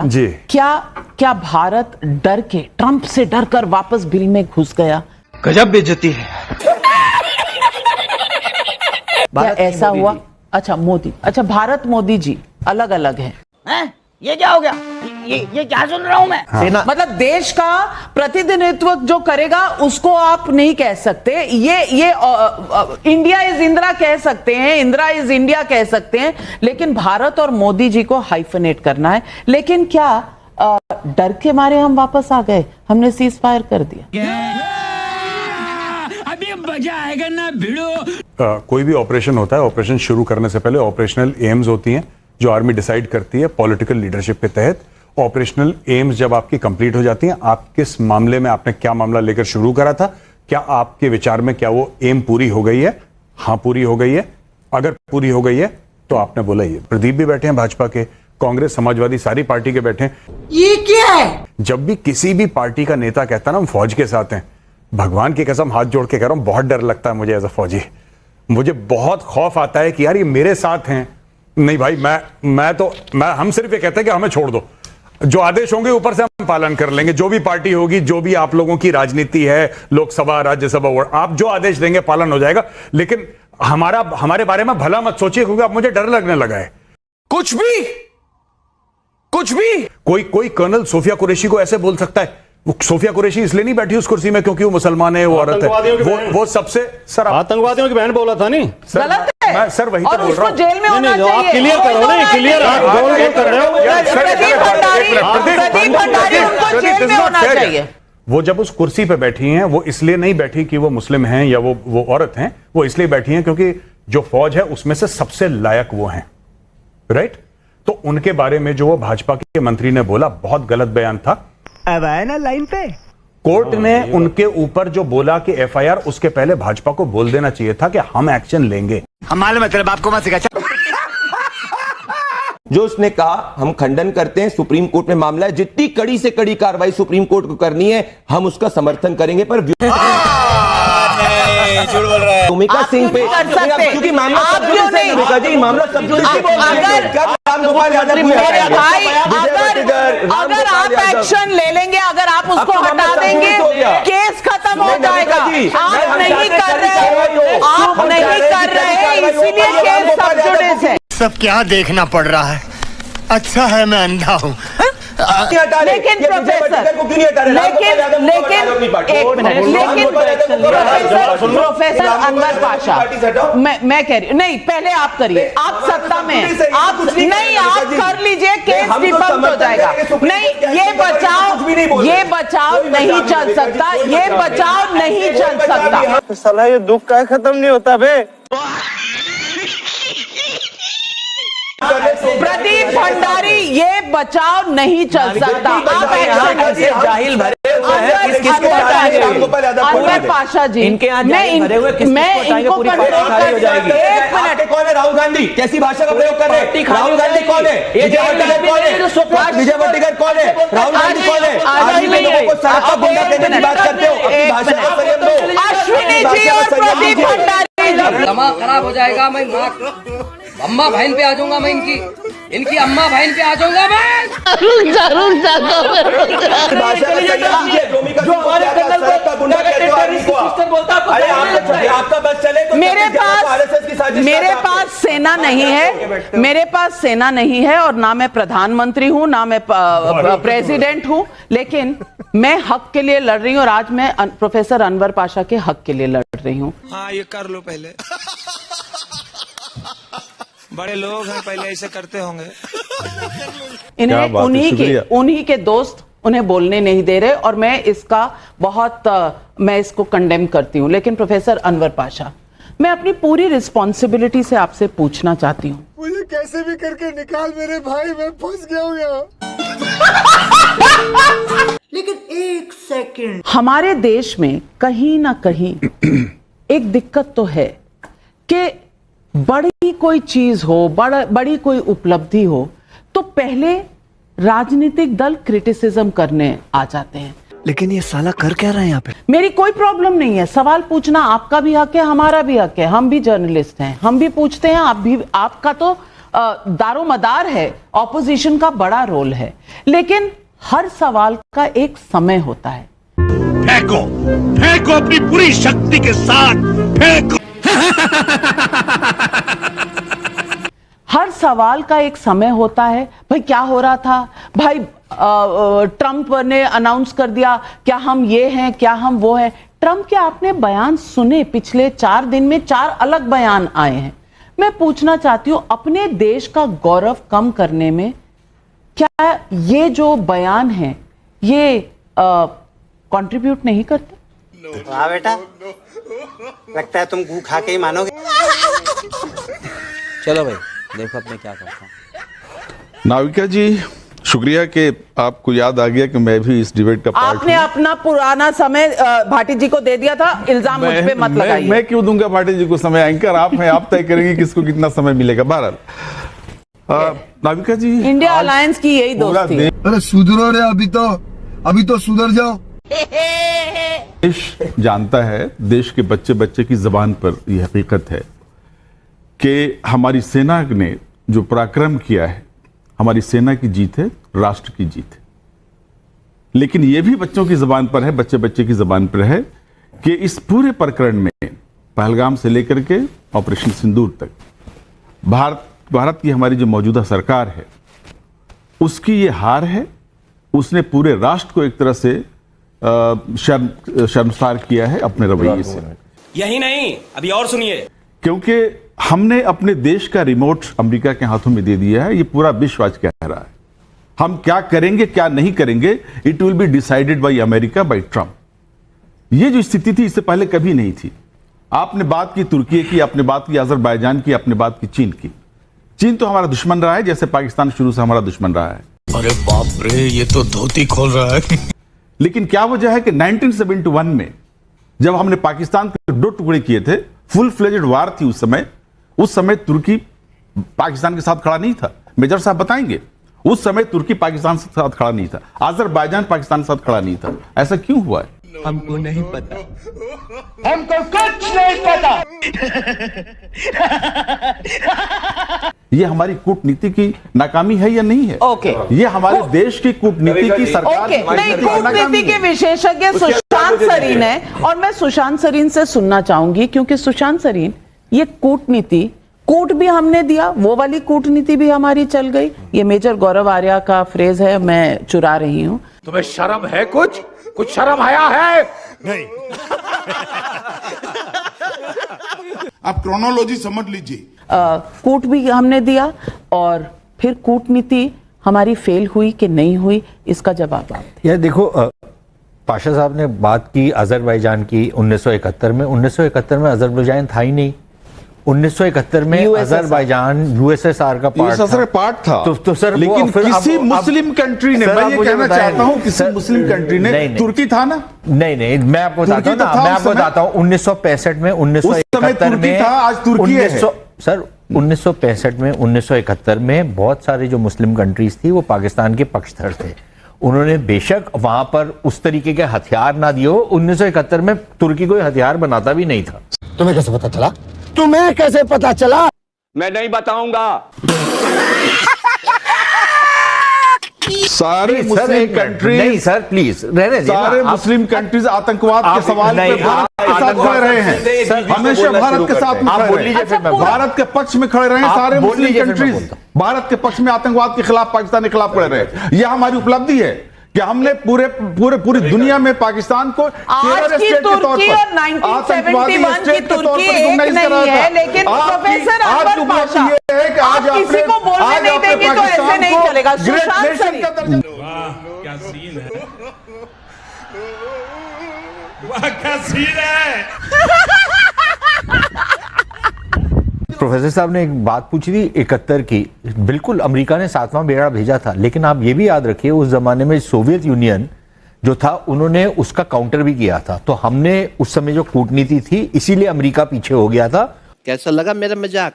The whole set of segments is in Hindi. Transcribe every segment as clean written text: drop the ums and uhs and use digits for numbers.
जी, क्या भारत डर के, ट्रंप से डर कर वापस बिल में घुस गया? गजब बेइज्जती है। क्या ऐसा हुआ? अच्छा मोदी, अच्छा भारत मोदी जी अलग अलग हैं। ये क्या हो गया? ये क्या सुन रहा हूं मैं? हाँ। मतलब देश का प्रतिनिधित्व जो करेगा उसको आप नहीं कह सकते। ये इंडिया इज इंदिरा कह सकते हैं, इंदिरा इज इंडिया कह सकते हैं, लेकिन भारत और मोदी जी को हाइफनेट करना है। लेकिन क्या डर के मारे हम वापस आ गए? हमने सीज फायर कर दिया। अभी मजा आएगा ना भिड़ो। कोई भी ऑपरेशन होता है, ऑपरेशन शुरू करने से पहले ऑपरेशनल एम्स होती हैं जो आर्मी डिसाइड करती है पॉलिटिकल लीडरशिप के तहत। ऑपरेशनल एम्स जब आपकी कंप्लीट हो जाती हैं, आप किस मामले में, आपने क्या मामला लेकर शुरू करा था, क्या आपके विचार में क्या वो एम पूरी हो गई है? हाँ पूरी हो गई है। अगर पूरी हो गई है तो आपने बोला ये। प्रदीप भी बैठे हैं भाजपा के, कांग्रेस, समाजवादी, सारी पार्टी के बैठे हैं। ये क्या है? जब भी किसी भी पार्टी का नेता कहता है ना हम फौज के साथ हैं, भगवान की कसम हाथ जोड़ के कह रहा हूं, बहुत डर लगता है मुझे एज अ फौजी। मुझे बहुत खौफ आता है कि यार ये मेरे साथ हैं। नहीं भाई, हम सिर्फ ये कहते हैं कि हमें छोड़ दो, जो आदेश होंगे ऊपर से हम पालन कर लेंगे। जो भी पार्टी होगी, जो भी आप लोगों की राजनीति है, लोकसभा, राज्यसभा, आप जो आदेश देंगे पालन हो जाएगा। लेकिन हमारे बारे में भला मत सोचिए, क्योंकि अब मुझे डर लगने लगा है। कुछ भी कोई कर्नल सोफिया कुरैशी को ऐसे बोल सकता है? सोफिया कुरैशी इसलिए नहीं बैठी उस कुर्सी में क्योंकि वो मुसलमान है, वो औरत है। वो सबसे सर आतंकवादियों की बहन बोला था नहीं गलत है। मैं सर वही तो बोल रहा हूं। जेल में होना चाहिए। आप क्लियर करो ना, क्लियर कर रहे हो। प्रदीप भंडारी उनको जेल में होना चाहिए। वो जब उस कुर्सी पे बैठी हैं, वो इसलिए नहीं बैठी कि वो मुस्लिम हैं या वो औरत हैं, वो इसलिए बैठी हैं क्योंकि जो फौज है उसमें से सबसे लायक वो हैं, राइट? तो उनके बारे में जो वो भाजपा के मंत्री ने बोला, बहुत गलत बयान था। अब आए ना लाइन पे। कोर्ट ने उनके ऊपर जो बोला कि एफआईआर, उसके पहले भाजपा को बोल देना चाहिए था कि हम एक्शन लेंगे। हम मालूम है तेरे बाप को मत सिखा। जो उसने कहा हम खंडन करते हैं। सुप्रीम कोर्ट में मामला है, जितनी कड़ी से कड़ी कार्रवाई सुप्रीम कोर्ट को करनी है हम उसका समर्थन करेंगे। पर भूमिका सिंह पे क्योंकि मामला अगर आप एक्शन ले लेंगे, अगर आप उसको हटा देंगे, केस खत्म हो जाएगा। आप नहीं कर रहे, इसीलिए केस सब जुडिस है। सब क्या देखना पड़ रहा है? अच्छा है मैं अंधा हूँ। लेकिन प्रोफेसर अनवर पाशा, मैं कह रही हूँ, नहीं पहले आप करिए, आप सत्ता में आप नहीं, आप कर लीजिए, केस डिफॉल्ट हो जाएगा। नहीं, ये बचाव नहीं चल सकता, ये बचाव नहीं चल सकता। साला ये दुख का खत्म नहीं होता बे। प्रदीप भंडारी, ये बचाव नहीं चल सकता। आप एक्शन जाहिल भरे हुए हैं। अनवर पाशा जी, इनके यहाँ मैं इनको हो जाएगी। एक मिनट, कौन है राहुल गांधी? कैसी भाषा का प्रयोग कर रहे हैं? राहुल गांधी कौन है? विजय वर्गीकर कौन है? विजय वर्गीकर कौन है? राहुल गांधी कौन है? आज भी लोगों को सड़क पर गुंडा कहने की बात करते हो। अपनी भाषा का संयम दो। अश्विनी जी और प्रदीप भंडारी जी, दमा खराब हो जाएगा। मैं अम्मा बहन पे आ जाऊंगा, मैं इनकी अम्मा बहन पे आ जाऊंगा मैं। मेरे पास सेना नहीं है, मेरे पास सेना नहीं है, और ना मैं प्रधानमंत्री हूं, ना मैं प्रेसिडेंट हूं, लेकिन मैं हक के लिए लड़ रही हूं, और आज मैं प्रोफेसर अनवर पाशा के हक के लिए लड़ रही हूं। हाँ, ये कर लो पहले। बड़े लोग हैं, पहले ऐसे करते होंगे। इन्हें उन्हीं के दोस्त उन्हें बोलने नहीं दे रहे, और मैं इसको कंडेम करती हूं। लेकिन प्रोफेसर अनवर पाशा, मैं अपनी पूरी रिस्पॉन्सिबिलिटी से आपसे पूछना चाहती हूं, मुझे कैसे भी करके निकाल मेरे भाई, मैं फंस गया हूँ यहाँ। लेकिन एक सेकंड, हमारे देश में कहीं ना कहीं एक दिक्कत तो है कि बड़ी कोई चीज हो, बड़ी कोई उपलब्धि हो, तो पहले राजनीतिक दल क्रिटिसिज्म करने आ जाते हैं। लेकिन ये साला कर क्या रहा है यहाँ पे? मेरी कोई प्रॉब्लम नहीं है, सवाल पूछना आपका भी हक है, हमारा भी हक है, हम भी जर्नलिस्ट हैं, हम भी पूछते हैं, आप भी। आपका तो दारोमदार है, ऑपोजिशन का बड़ा रोल है, लेकिन हर सवाल का एक समय होता है। फेंको फेंको अपनी पूरी शक्ति के साथ फेंको। हर सवाल का एक समय होता है। भाई क्या हो रहा था, भाई ट्रंप ने अनाउंस कर दिया, क्या हम ये हैं, क्या हम वो हैं। ट्रंप के आपने बयान सुने, पिछले 4 दिन में 4 अलग बयान आए हैं। मैं पूछना चाहती हूं, अपने देश का गौरव कम करने में क्या ये जो बयान है ये कंट्रीब्यूट नहीं करते? हाँ बेटा, लगता है तुम गू खा के ही मानोगे। चलो भाई देखो अब मैं क्या करता हूँ। नाविका जी शुक्रिया कि आपको याद आ गया कि मैं भी इस डिबेट का पार्ट आपने अपना पुराना समय भाटी जी को दे दिया था, इल्जाम मुझ पे मत लगाइए। मैं क्यों दूंगा भाटी जी को समय? एंकर आप हैं, आप तय करेंगे किसको कितना समय मिलेगा। बहरहाल नाविका जी, इंडिया अलायंस की यही दोस्ती है। अरे सुधरो रे, अभी तो सुधर जाओ। देश जानता है, देश के बच्चे बच्चे की जबान पर यह हकीकत है कि हमारी सेना ने जो पराक्रम किया है, हमारी सेना की जीत है, राष्ट्र की जीत है। लेकिन यह भी बच्चों की जबान पर है, बच्चे बच्चे की जबान पर है कि इस पूरे प्रकरण में पहलगाम से लेकर के ऑपरेशन सिंदूर तक भारत की हमारी जो मौजूदा सरकार है उसकी ये हार है। उसने पूरे राष्ट्र को एक तरह से शर्मसार किया है अपने रवैये से। यही नहीं, अभी और सुनिए। क्योंकि हमने अपने देश का रिमोट अमेरिका के हाथों में दे दिया है। ये पूरा विश्व आज कह रहा है हम क्या करेंगे क्या नहीं करेंगे, it will be decided by America, by Trump. ये जो स्थिति थी इससे पहले कभी नहीं थी। आपने बात की तुर्की की, आपने बात की अजरबैजान की, आपने बात की चीन की। चीन तो हमारा दुश्मन रहा है, जैसे पाकिस्तान शुरू से हमारा दुश्मन रहा है। अरे बाप रे, ये तो धोती खोल रहा है। लेकिन क्या वजह है कि 1971 में जब हमने पाकिस्तान के 2 टुकड़े किए थे, फुल फ्लेजेड वार थी उस समय तुर्की पाकिस्तान के साथ खड़ा नहीं था। मेजर साहब बताएंगे, उस समय तुर्की पाकिस्तान के साथ खड़ा नहीं था, अजरबैजान पाकिस्तान के साथ खड़ा नहीं था। ऐसा क्यों हुआ है? हमको नहीं पता, हमको कुछ नहीं पता। ये हमारी कूटनीति की नाकामी है या नहीं है? ओके। ये हमारे देश की कूटनीति की सरकार ओके, नहीं, कूटनीति के विशेषज्ञ सुशांत सरीन है और मैं सुशांत सरीन से सुनना चाहूंगी, क्योंकि सुशांत सरीन, ये कूटनीति, कूट भी हमने दिया, वो वाली कूटनीति भी हमारी चल गई। ये मेजर गौरव आर्या का फ्रेज है, मैं चुरा रही हूं। तुम्हें शर्म है? कुछ शर्म आया है? नहीं। आप क्रोनोलॉजी समझ लीजिए। कूट भी हमने दिया और फिर कूटनीति हमारी फेल हुई कि नहीं हुई, इसका जवाब आप। यार देखो, पाशा साहब ने बात की अजरबैजान की 1971 में। 1971 में अजरबैजान था ही नहीं। 1971 में अजरबैजान यूएसएसआर का पार्ट था। तो सर, लेकिन किसी मुस्लिम कंट्री ने, मैं ये कहना चाहता हूं, किसी मुस्लिम कंट्री ने, तुर्की था ना? नहीं, मैं आपको बताता हूं 1965 में, 1971 में, आज तुर्की है। सर 1965 में, 1971 में बहुत सारे जो मुस्लिम कंट्रीज थी वो पाकिस्तान के पक्षधर थे। उन्होंने बेशक वहां पर उस तरीके के हथियार ना दिए हो। 1971 में तुर्की कोई हथियार बनाता भी नहीं था। तुम्हें कैसे पता चला? तुम्हें कैसे पता चला? मैं नहीं बताऊंगा। सारे मुस्लिम कंट्रीज, नहीं सर प्लीज रहने दीजिए। सारे मुस्लिम कंट्रीज आतंकवाद के सवाल पे भारत के साथ खड़े रहे हैं, हमेशा भारत के साथ में खड़े रहे, भारत के पक्ष में खड़े रहे। सारे मुस्लिम कंट्रीज भारत के पक्ष में आतंकवाद के खिलाफ, पाकिस्तान के खिलाफ खड़े रहे। यह हमारी उपलब्धि है कि हमने पूरी दुनिया में पाकिस्तान को आज की तुर्की और 1971 की तुर्की एक नहीं है, लेकिन प्रोफेसर अनवर पाशा, आप किसी को बोलने नहीं देंगे तो ऐसे नहीं चलेगा। सुशांत सरीन, क्या सीन है, वाह क्या सीन है। प्रोफेसर साहब ने एक बात पूछी थी 71 की। बिल्कुल, अमेरिका ने 7वां बेड़ा भेजा था, लेकिन आप ये भी याद रखिए उस जमाने में सोवियत यूनियन जो था उन्होंने उसका काउंटर भी किया था। तो हमने उस समय जो कूटनीति थी, इसीलिए अमेरिका पीछे हो गया था। कैसा लगा मेरा मजाक?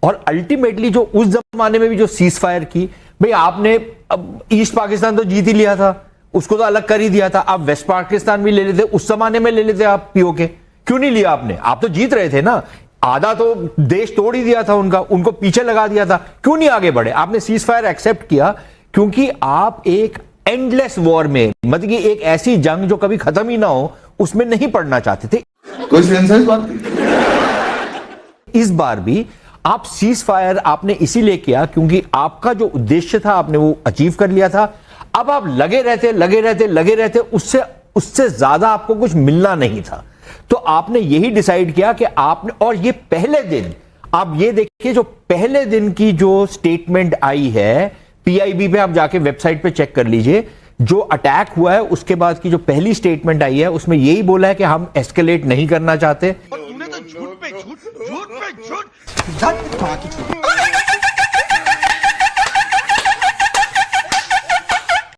और अल्टीमेटली जो उस जमाने में भी जो सीज फायर की, भाई आपने अब ईस्ट पाकिस्तान तो जीत ही लिया था, उसको तो अलग कर ही दिया था। आप वेस्ट पाकिस्तान भी ले लेते, उस जमाने में ले लेते आप पीओके, क्यों नहीं लिया आपने? आप तो जीत रहे थे ना। आधा तो देश तोड़ ही दिया था उनका, उनको पीछे लगा दिया था, क्यों नहीं आगे बढ़े? आपने सीज फायर एक्सेप्ट किया क्योंकि आप एक एंडलेस वॉर में, मतलब कि एक ऐसी जंग जो कभी खत्म ही ना हो, उसमें नहीं पड़ना चाहते थे। कोई सेंस है इस बात की? इस बार भी आप सीज फायर आपने इसीलिए किया क्योंकि आपका जो उद्देश्य था आपने वो अचीव कर लिया था। अब आप लगे रहते, उससे ज्यादा आपको कुछ मिलना नहीं था। तो आपने यही डिसाइड किया कि आपने, और ये पहले दिन, आप ये देखिए जो पहले दिन की जो स्टेटमेंट आई है पीआईबी पे, आप जाके वेबसाइट पे चेक कर लीजिए, जो अटैक हुआ है उसके बाद की जो पहली स्टेटमेंट आई है उसमें यही बोला है कि हम एस्केलेट नहीं करना चाहते। तूने तो झूठ पे झूठ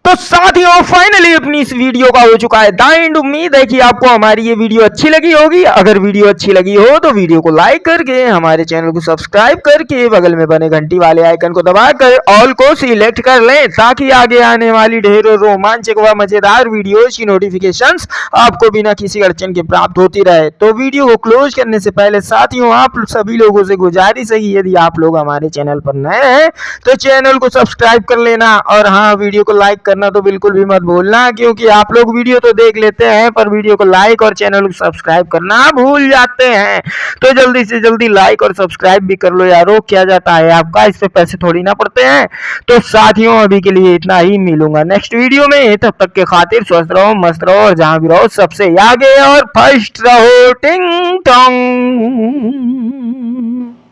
तो साथियों फाइनली अपनी इस वीडियो का हो चुका है द एंड। उम्मीद है कि आपको हमारी ये वीडियो अच्छी लगी होगी। अगर वीडियो अच्छी लगी हो तो वीडियो को लाइक करके, हमारे चैनल को सब्सक्राइब करके, बगल में बने घंटी वाले आइकन को दबाकर ऑल को सिलेक्ट कर लें, ताकि आगे आने वाली ढेरों रोमांचक व मजेदार वीडियोज की नोटिफिकेशंस आपको बिना किसी अड़चन के प्राप्त होती रहे। तो वीडियो को क्लोज करने से पहले साथियों आप सभी लोगों से गुजारिश है, यदि आप लोग हमारे चैनल पर नए हैं तो चैनल को सब्सक्राइब कर लेना, और हाँ, वीडियो को लाइक करना तो बिल्कुल भी मत भूलना, क्योंकि आप लोग वीडियो तो देख लेते हैं पर वीडियो को लाइक और चैनल को सब्सक्राइब करना भूल जाते हैं। तो जल्दी से जल्दी लाइक और सब्सक्राइब भी कर लो यारो, क्या जाता है आपका, इससे पैसे थोड़ी ना पड़ते हैं। तो साथियों अभी के लिए इतना ही, मिलूंगा नेक्स्ट वीडियो में, तब तक के खातिर स्वस्थ रहो, मस्त रहो, और जहां भी रहो सबसे आगे और फर्स्ट रहो। टिंग टोंग।